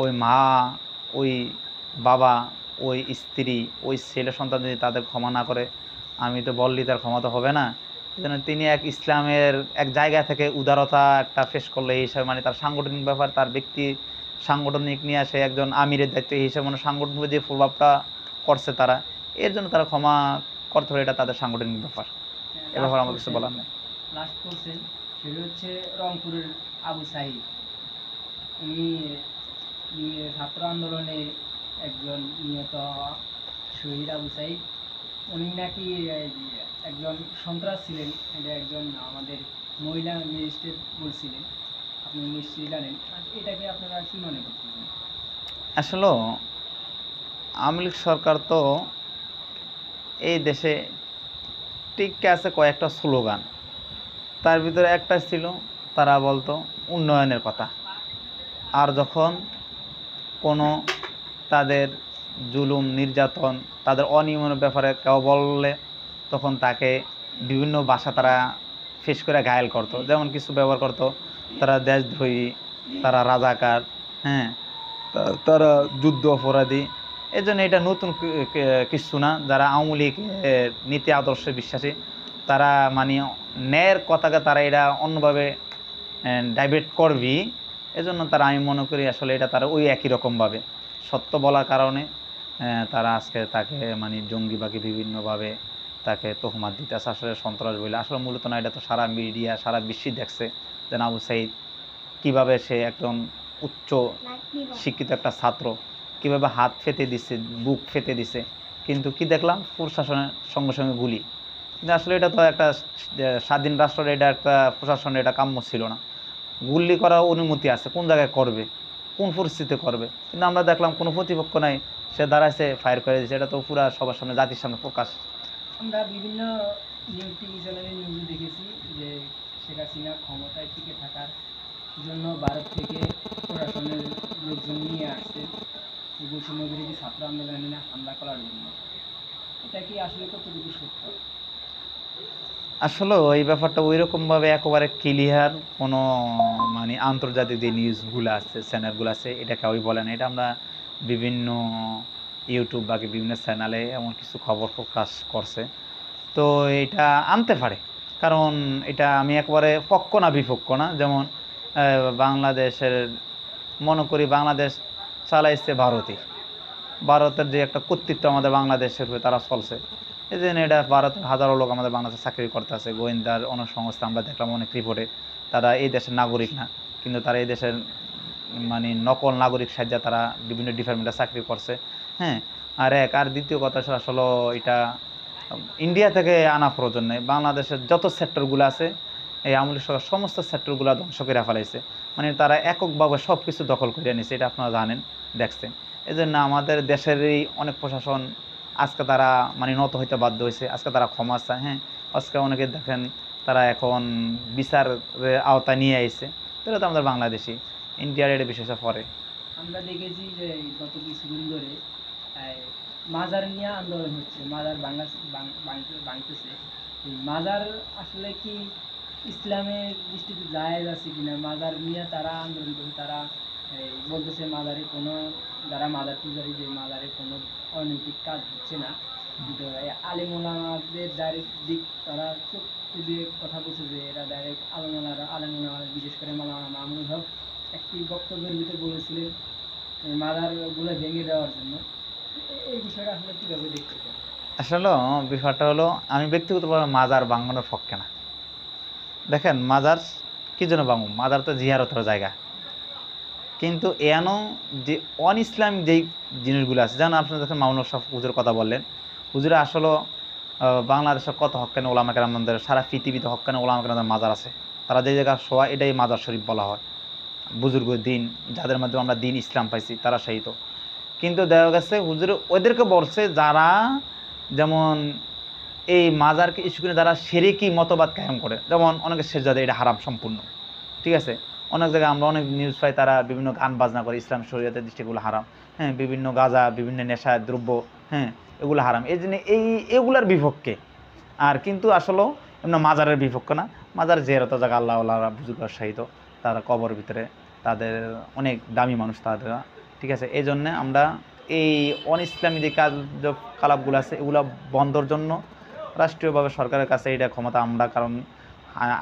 ওই মা, ওই বাবা, ওই স্ত্রী, ওই ছেলে সন্তান যদি তাদের ক্ষমা না করে, আমি তো বললি তার ক্ষমা তো হবে না। এই জন্য তিনি এক ইসলামের এক জায়গা থেকে উদারতা একটা পেশ করলে এই হিসাবে, মানে তার সাংগঠনিক ব্যাপার, তার ব্যক্তি সাংগঠনিক নিয়ে আসে একজন আমিরের দায়িত্ব এই হিসাবে, মানে সাংগঠনিক যে প্রভাবটা করছে তারা, এর জন্য তারা ক্ষমা করতে হবে, এটা তাদের সাংগঠনিক ব্যাপার। এ ব্যাপারে আমার কিছু বলার নেই। লাস্ট করছেন সেটা হচ্ছে রংপুরের আবু সাঈদ। উনি ছাত্র আন্দোলনে একজন নিহত শহীদ আবু সাঈদ। উনি নাকি একজন সন্ত্রাস ছিলেন, এটা একজন আমাদের মহিলা ম্যাজিস্ট্রেট বলছিলেন, আপনি নিশ্চয়ই জানেন। এটাকে আপনারা কি মনে করতেছেন? আসলে আওয়ামী লীগ সরকার তো এই দেশে টিকে আছে কয়েকটা স্লোগান, তার ভিতরে একটা ছিল তারা বলতো উন্নয়নের কথা। আর যখন কোনো তাদের জুলুম নির্যাতন, তাদের অনিয়মের ব্যাপারে কেউ বললে তখন তাকে বিভিন্ন ভাষা তারা ফেস করে ঘায়েল করতো। যেমন কিছু ব্যবহার করতো তারা দেশদ্রোহী, তারা রাজাকার, হ্যাঁ, তারা যুদ্ধ অপরাধী। এই জন্য এটা নতুন কিছু না। যারা আওয়ামী লীগের নীতি আদর্শে বিশ্বাসী, তারা মানে ন্যায়ের কথাকে তারা এটা অন্যভাবে ডাইভার্ট করবি। এজন্য তারা, আমি মনে করি আসলে এটা তারা ওই একই রকমভাবে সত্য বলার কারণে তারা আজকে তাকে মানে জঙ্গি বাকি বিভিন্নভাবে তাকে তহমাত দিতেছে আসলে সন্ত্রাস বলে। আসলে মূলত না, এটা তো সারা মিডিয়া সারা বিশ্বই দেখছে যে আবু সাঈদ কীভাবে সে একজন উচ্চ শিক্ষিত একটা ছাত্র কীভাবে হাত ফেটে দিছে, বুক ফেটে দিছে, কিন্তু কি দেখলাম প্রশাসনের সঙ্গে সঙ্গে গুলি। কিন্তু আসলে এটা তো একটা স্বাধীন রাষ্ট্রের, এটা একটা প্রশাসনের এটা কাম্য ছিল না। গুলি করার অনুমতি আছে, কোন জায়গায় করবে, কোন পরিস্থিতিতে করবে, কিন্তু আমরা দেখলাম কোনো প্রতিপক্ষ নাই, সে দাঁড়াইছে ফায়ার করে দিয়েছে। এটা তো পুরা সবার সামনে, জাতির সামনে প্রকাশ। আমরা বিভিন্ন নিউজ টিভি চ্যানেলে নিউজ দেখেছি যে শেখ হাসিনা ক্ষমতায় টিকে থাকার জন্য ভারত থেকে প্রশাসনের লোকজন নিয়ে আসছে বৈষম্য বিরোধী ছাত্র আন্দোলনে হামলা করার জন্য। এটা কি আসলে কতটুকু সত্য? আসলে এই ব্যাপারটা ওই রকমভাবে একেবারে ক্লিয়ার কোনো মানে আন্তর্জাতিক যে নিউজগুলো আছে, চ্যানেলগুলো আছে, এটা কেউই বলে না। এটা আমরা বিভিন্ন ইউটিউব বাকি বিভিন্ন চ্যানেলে এমন কিছু খবর প্রকাশ করছে। তো এটা আনতে পারে, কারণ এটা আমি একবারে পক্ষ না বিপক্ষ না। যেমন বাংলাদেশের, মনে করি বাংলাদেশ চালাইছে ভারতের যে একটা কর্তৃত্ব আমাদের বাংলাদেশের উপরে তারা চলছে। এই জন্য এটা ভারতের হাজারো লোক আমাদের বাংলাদেশে চাকরি করতে আছে। গোয়েন্দার অনেক সংস্থা আমরা দেখলাম অনেক রিপোর্টে, তারা এই দেশের নাগরিক না, কিন্তু তারা এই দেশের মানে নকল নাগরিক সাহায্যে তারা বিভিন্ন ডিপার্টমেন্টে চাকরি করছে। হ্যাঁ, আর দ্বিতীয় কথা আসলে এটা ইন্ডিয়া থেকে আনা প্রয়োজন নেই। বাংলাদেশের যত সেক্টরগুলো আছে এই আওয়ামী লীগ সরকার সমস্ত সেক্টরগুলো ধ্বংস করে ফেলাইছে। মানে তারা এককভাবে সব কিছু দখল করে নিয়েছে, এটা আপনারা জানেন, দেখছেন। এই জন্য আমাদের দেশেরই অনেক প্রশাসন আজকে তারা মানে নত হইতে বাধ্য হয়েছে, আজকে তারা ক্ষমা চায়। হ্যাঁ, আজকে অনেকে দেখেন তারা এখন বিচারের আওতায় নিয়ে আইছে। তো এটা তো আমাদের বাংলাদেশি, ইন্ডিয়ার এটা বিশেষ পরে। আমরা দেখেছি যে গত কিছুদিন ধরে মাজার নিয়ে আন্দোলন হচ্ছে, মাজার ভাঙতেছে। মাজার আসলে কি ইসলামের দৃষ্টিতে জায়েজ আছে কিনা? মাজার নিয়ে তারা আন্দোলন করে, তারা বলতেছে মাজারে কোনো, যারা মাজার পূজারী, যে মাজারে কোনো অনৈতিক কাজ হচ্ছে না। কিন্তু আলেম ওলামাদের ডাইরেক্ট দিক তারা চোখ দিয়ে কথা বলছে যে এরা ডাইরেক্ট আলেম ওলামা, বিশেষ করে মাওলানা মামুনুল হক একটি বক্তব্যের ভিতরে বলেছিলেন মাজারগুলো ভেঙে দেওয়ার জন্য। এই বিষয়টা আসলে কীভাবে দেখতে চান? আসলে ব্যাপারটা হলো, আমি ব্যক্তিগতভাবে মাজার ভাঙানোর পক্ষে না। দেখেন, মাজার কী জন্য ভাঙব? মাজার তো জিয়ারতের জায়গা। কিন্তু এনো যে অন ইসলামিক যেই জিনিসগুলো আছে, যেমন আপনারা দেখেন মামুনুল হক হুজুর কথা বললেন, হুজুরে আসলে বাংলাদেশের কত হক্কানি ওলামা কেরামদের, সারা পৃথিবীতে হক্কানি ওলামা কেরামদের মাজার আছে। তারা যে জায়গায় শোয়া এটাই মাজার শরীফ বলা হয়। বুজুর্গ দিন, যাদের মাধ্যমে আমরা দিন ইসলাম পাইছি, তারা সেই তো। কিন্তু দেখা গেছে হুজুর ওদেরকে বলছে যারা যেমন এই মাজারকে ইস্যু করে যারা শিরকি মতবাদ কায়েম করে, যেমন অনেকে সেজদা, এটা হারাম সম্পূর্ণ, ঠিক আছে। অনেক জায়গায় আমরা অনেক নিউজ পাই তারা বিভিন্ন গান বাজনা করে, ইসলাম শরীয়তের দৃষ্টিগুলো হারাম। হ্যাঁ, বিভিন্ন গাঁজা, বিভিন্ন নেশা দ্রব্য, হ্যাঁ, এগুলো হারাম। এই জন্য এগুলার বিপক্ষে। আর কিন্তু আসলে এমন মাজারের বিপক্ষ না। মাজার জিয়ারত জায়গা, আল্লাহ বুজুর্গ শাহিদ, তারা কবর ভিতরে, তাদের অনেক দামি মানুষ, তারা ঠিক আছে। এই জন্যে আমরা এই ইসলামী যে কার্যকলাপগুলো আছে এগুলো বন্ধর জন্য রাষ্ট্রীয়ভাবে সরকারের কাছে এটা ক্ষমতা আমরা, কারণ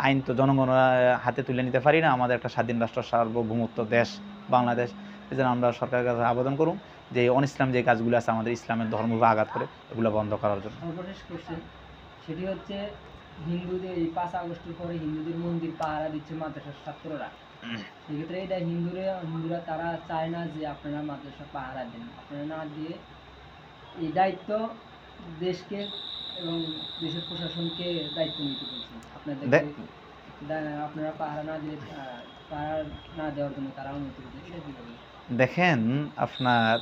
আইন তো জনগণের হাতে তুলে নিতে পারি না, আমাদের একটা স্বাধীন রাষ্ট্র সার্বভৌমত্ব দেশ বাংলাদেশ। এই জন্য আমরা সরকারের কাছে আবেদন করুন যে ইসলাম যে কাজগুলো আছে আমাদের ইসলামের ধর্মকে আঘাত করে এগুলো বন্ধ করার জন্য। সর্বশেষ কোশ্চেন, সেটি হচ্ছে হিন্দুদের এই 5 আগস্টের পরে হিন্দুদের মন্দির পাহারা দিচ্ছে মাদ্রাসার ছাত্ররা। সেক্ষেত্রে এটা হিন্দুরা তারা চায় না যে আপনারা মাদ্রাসা পাহারা দেন, আপনারা না দিয়ে এই দায়িত্ব দেশকে এবং দেশের প্রশাসনকে দায়িত্ব নিতে বলছেন আপনারা পাহারা না দিলে পাহারা না দেওয়ার জন্য তারা অনুমতি দিচ্ছে, এটা কীভাবে? দেখেন, আপনার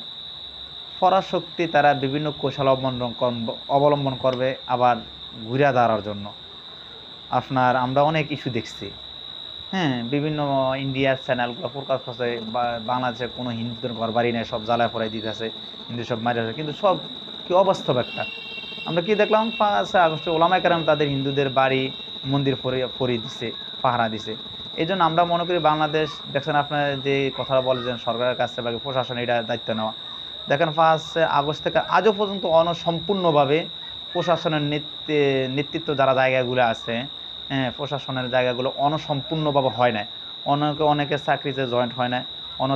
পরাশক্তি তারা বিভিন্ন কৌশল অবলম্বন করবে আবার ঘুরে দাঁড়ার জন্য। আপনার আমরা অনেক ইস্যু দেখছি, হ্যাঁ, বিভিন্ন ইন্ডিয়ার চ্যানেলগুলো প্রকাশ করছে বাংলাদেশে কোনো হিন্দুদের ঘর বাড়ি নেই, সব জ্বালায় পড়াই দিতেছে, হিন্দু সব মারি আছে, কিন্তু সব কি অবাস্তব একটা। আমরা কি দেখলাম 5 আগস্টে ওলামায়ে কেরাম তাদের হিন্দুদের বাড়ি মন্দির ফরিয়ে দিছে, পাহারা দিছে। এই জন্য আমরা মনে করি বাংলাদেশ, দেখছেন আপনার যে কথাটা বলেছেন সরকারের কাছে বা প্রশাসন এটা দায়িত্ব নেওয়া, দেখেন 5 আগস্ট থেকে আজও পর্যন্ত সম্পূর্ণভাবে প্রশাসনের নেতৃত্ব যারা জায়গাগুলো আছে, হ্যাঁ, প্রশাসনের জায়গাগুলো অনসম্পূর্ণভাবে হয় না, অনেকে চাকরিতে জয়েন্ট হয় না,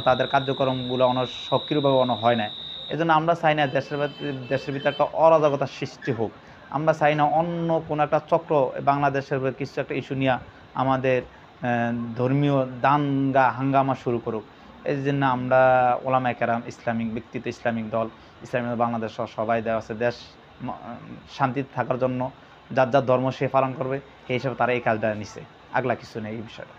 তাদের কার্যক্রমগুলো সক্রিয়ভাবে হয় না। এই জন্য আমরা চাই না দেশের ভিতরে একটা অরাজকতার সৃষ্টি হোক। আমরা চাই না অন্য কোনো একটা চক্র বাংলাদেশের কিছু একটা ইস্যু নিয়ে আমাদের ধর্মীয় দাঙ্গা হাঙ্গামা শুরু করুক। এই জন্য আমরা ওলামায়ে কেরাম, ইসলামিক ব্যক্তিত্ব, ইসলামিক দল, ইসলামিক বাংলাদেশ সবাই দেওয়া আছে দেশ শান্তিতে থাকার জন্য, যার যার ধর্ম সে পালন করবে, এই হিসাবে তারা এই কাজটা নিছে, আগলা কিছু নেই এই বিষয়টা।